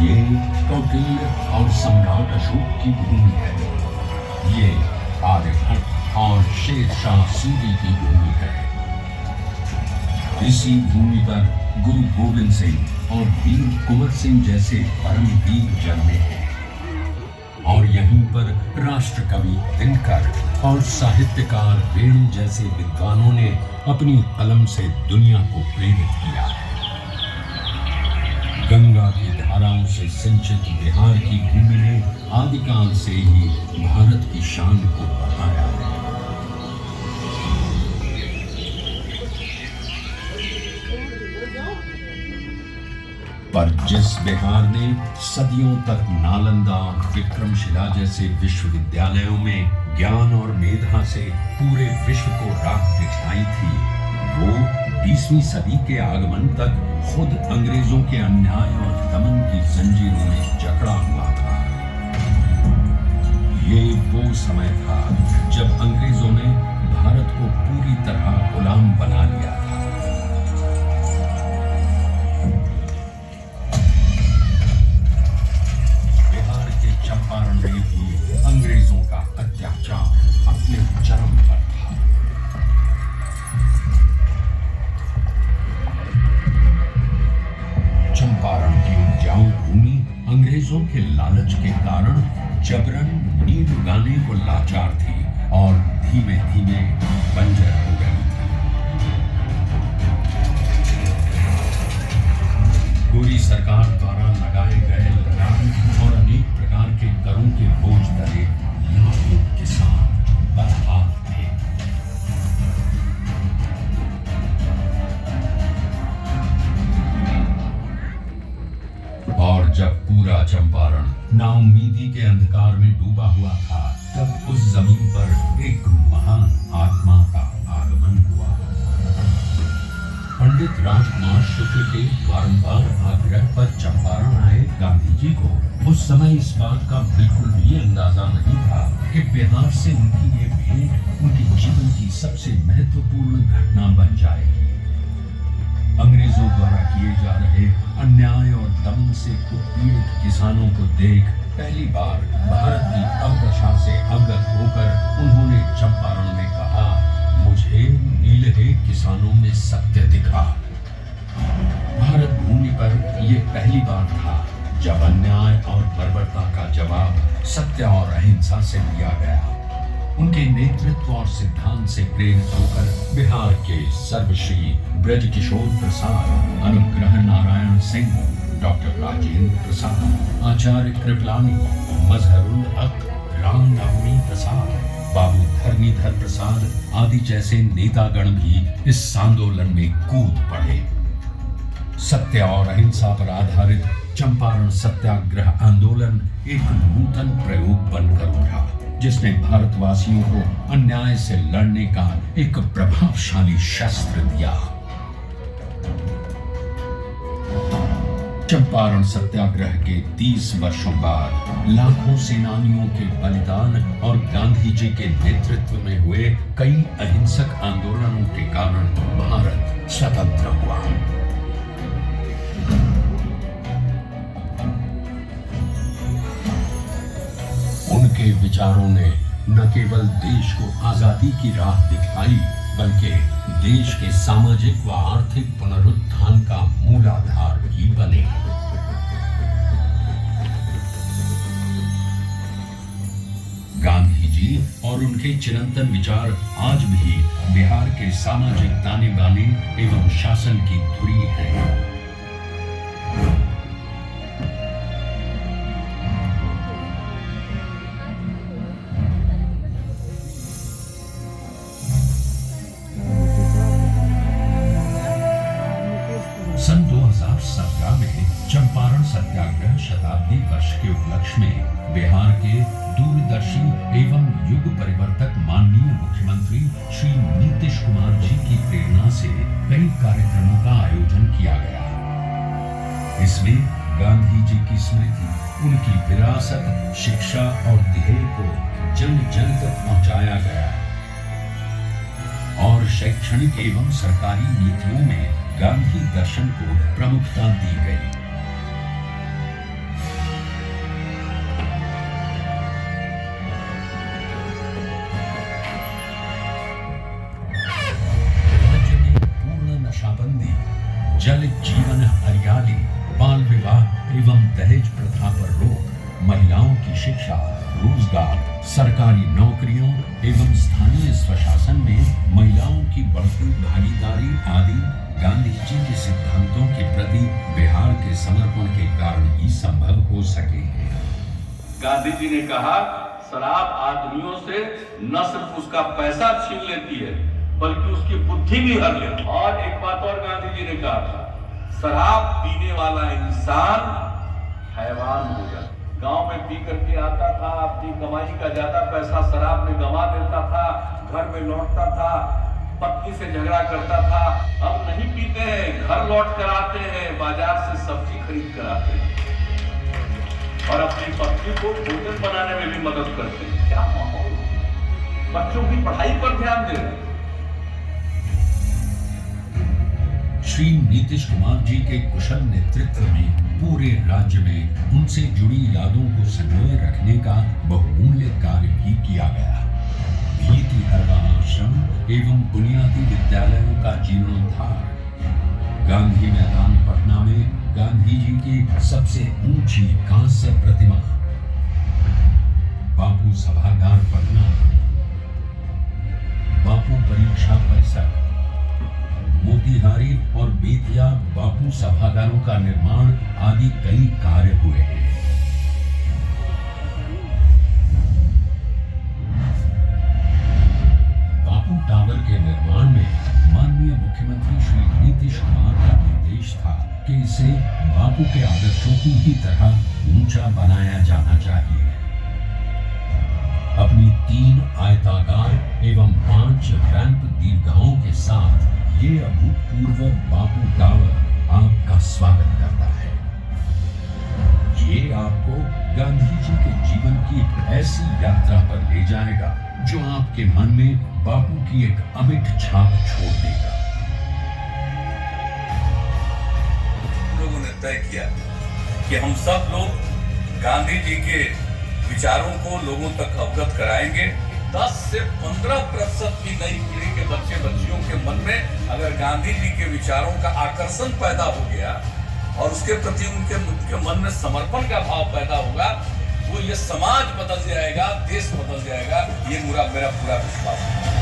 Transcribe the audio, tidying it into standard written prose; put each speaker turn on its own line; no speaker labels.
ये कौटिल्य और सम्राट अशोक की भूमि है। ये आर्यभट्ट और शेरशाह सूरी की भूमि है। इसी भूमि पर गुरु गोविंद सिंह और वीर कुंवर सिंह जैसे परम वीर जन्मे हैं और यहीं पर राष्ट्र कवि दिनकर और साहित्यकार वेणु जैसे विद्वानों ने अपनी कलम से दुनिया को प्रेरित किया है। गंगा की धाराओं से सिंचित बिहार की भूमि ने आदिकाल से ही भारत की शान को बढ़ाया है। पर जिस बिहार ने सदियों तक नालंदा, विक्रमशिला जैसे विश्वविद्यालयों में ज्ञान और मेधा से पूरे विश्व को राह दिखाई थी, वो 20वीं सदी के आगमन तक खुद अंग्रेजों के अन्याय और दमन की जंजीरों में जकड़ा हुआ था। ये वो समय था जब अंग्रेजों ने भारत को पूरी तरह गुलाम बना लिया था। बिहार के चंपारण में भी अंग्रेजों का अत्याचार अपने चरम पर था। चंपारण की उपजाऊ भूमि अंग्रेजों के लालच के कारण जबरन नींद उगाने को लाचार थी और धीमे धीमे बंजर हो गई थी। गोरी सरकार द्वारा लगाए गए लगान और अनेक प्रकार के करों के बोझ तले लाखों किसान बदहाल थे। और जब पूरा चंपारण नाउम्मीदी के अंधकार में डूबा हुआ था, तब उस जमीन पर एक महान आत्मा का आगमन हुआ। पंडित राजकुमार शुक्ल के बारंबार आग्रह पर चंपारण आए गांधी जी को उस समय इस बात का बिल्कुल भी अंदाजा नहीं था कि बिहार से उनकी ये भेंट उनके जीवन की सबसे महत्वपूर्ण घटना बन जाएगी। अंग्रेजों द्वारा किए जा रहे अन्याय और दमन से उत्पीड़ित किसानों को देख पहली बार भारत की अवदशा से अवगत होकर उन्होंने चंपारण में कहा, मुझे नीलहे किसानों में सत्य दिखा। भारत भूमि पर यह पहली बार था जब अन्याय और बर्बरता का जवाब सत्य और अहिंसा से दिया गया। उनके नेतृत्व और सिद्धांत से प्रेरित होकर बिहार के सर्वश्री ब्रजकिशोर प्रसाद, अनुग्रह नारायण सिंह, डॉक्टर राजेंद्र प्रसाद, आचार्य कृपलानी, मजहरुल हक, राम नवमी प्रसाद, बाबू धरणीधर प्रसाद आदि जैसे नेतागण भी इस आंदोलन में कूद पड़े। सत्य और अहिंसा पर आधारित चंपारण सत्याग्रह आंदोलन एक नूतन प्रयोग बनकर उभरा, जिसने भारतवासियों को अन्याय से लड़ने का एक प्रभावशाली शस्त्र दिया। चंपारण सत्याग्रह के 30 वर्षों बाद लाखों सेनानियों के बलिदान और गांधी जी के नेतृत्व में हुए कई अहिंसक आंदोलनों के कारण भारत स्वतंत्र हुआ। उनके विचारों ने न केवल देश को आजादी की राह दिखाई, बल्कि देश के सामाजिक व आर्थिक पुनरुत्थान का मूलाधार भी बने। गांधी जी और उनके चिरंतन विचार आज भी बिहार के सामाजिक ताने बाने एवं शासन की धुरी है। सन 2017 में चंपारण सत्याग्रह शताब्दी वर्ष के उपलक्ष्य में बिहार के दूरदर्शी एवं युग परिवर्तक माननीय मुख्यमंत्री श्री नीतीश कुमार जी की प्रेरणा से कई कार्यक्रमों का आयोजन किया गया। इसमें गांधी जी की स्मृति, उनकी विरासत, शिक्षा और ध्येय को जन जन तक पहुंचाया गया और शैक्षणिक एवं सरकारी नीतियों में गांधी दर्शन को प्रमुखता दी गई। में जीवन हरियाली, बाल विवाह एवं दहेज प्रथा पर रोक, महिलाओं की शिक्षा, रोजगार, सरकारी नौकरियों एवं स्थानीय स्वशासन में महिलाओं की बढ़ती भागीदारी आदि गांधी जी के सिद्धांतों के प्रति बिहार के समर्पण के कारण ही संभव हो सके हैं।
गांधी जी ने कहा, शराब आदमियों से न सिर्फ उसका पैसा छीन लेती है बल्कि उसकी बुद्धि भी हर लेती है। और एक बात और गांधी जी ने कहा था, शराब पीने वाला इंसान हैवान हो जाता। गांव में पी करके आता था, अपनी कमाई का ज्यादा पैसा शराब में गंवा देता था, घर में लौटता था, पत्नी से झगड़ा करता था। अब नहीं पीते हैं, घर लौट कर आते हैं, बाजार से सब्जी खरीद कर आते हैं और अपनी पत्नी को भोजन बनाने में भी मदद करते हैं। क्या माहौल, बच्चों की पढ़ाई पर ध्यान दे रहे हैं।
श्री नीतीश कुमार जी के कुशल नेतृत्व में पूरे राज्य में उनसे जुड़ी यादों को संजोए रखने का बहुमूल्य कार्य भी किया गया। भीति हरवा आश्रम एवं बुनियादी विद्यालयों का जीर्णोद्धार, गांधी मैदान पटना में गांधी जी की सबसे ऊंची कांस्य प्रतिमा, बापू सभागार पटना, बापू परीक्षा परिसर, मोतिहारी और बेतिया बापू सभागारों का निर्माण आदि कई कार्य हुए हैं। बापू टावर के निर्माण में माननीय मुख्यमंत्री श्री नीतीश कुमार का निर्देश था कि इसे बापू के आदर्शों की ही तरह ऊंचा बनाया जाना चाहिए। अपनी 3 आयताकार एवं 5 रैंप दीर्घाओं के साथ ये अभूतपूर्व बापू टावर आपका स्वागत करता है। ये आपको गांधी जी के जीवन की ऐसी यात्रा पर ले जाएगा जो आपके मन में बापू की एक अमिट छाप छोड़ देगा।
लोगों ने तय किया कि हम सब लोग गांधी जी के विचारों को लोगों तक अवगत कराएंगे। 10 से 15% की नई पीढ़ी के बच्चे बच्चियों के मन में अगर गांधी जी के विचारों का आकर्षण पैदा हो गया और उसके प्रति उनके मन में समर्पण का भाव पैदा होगा, वो ये समाज बदल जाएगा, देश बदल जाएगा, ये मेरा पूरा विश्वास है।